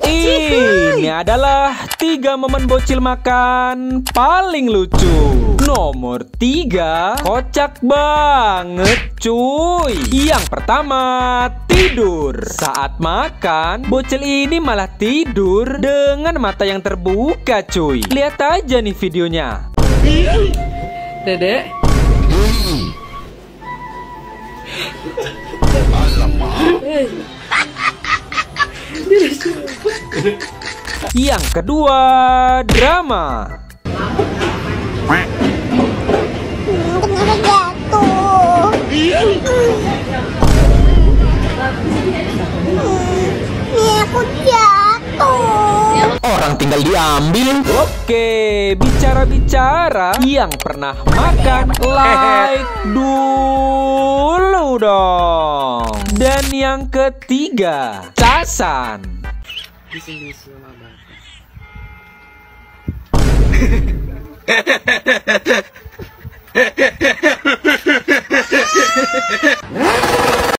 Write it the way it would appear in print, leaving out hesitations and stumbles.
Ini adalah 3 momen bocil makan paling lucu. Nomor 3, kocak banget cuy. Yang pertama, tidur. Saat makan, bocil ini malah tidur dengan mata yang terbuka cuy. Lihat aja nih videonya. Dedek. Yang kedua, drama. Kenapa jatuh? Aku jatuh. Orang tinggal diambil. Oke, bicara-bicara, yang pernah makan like dulu dong. Dan yang ketiga, casan.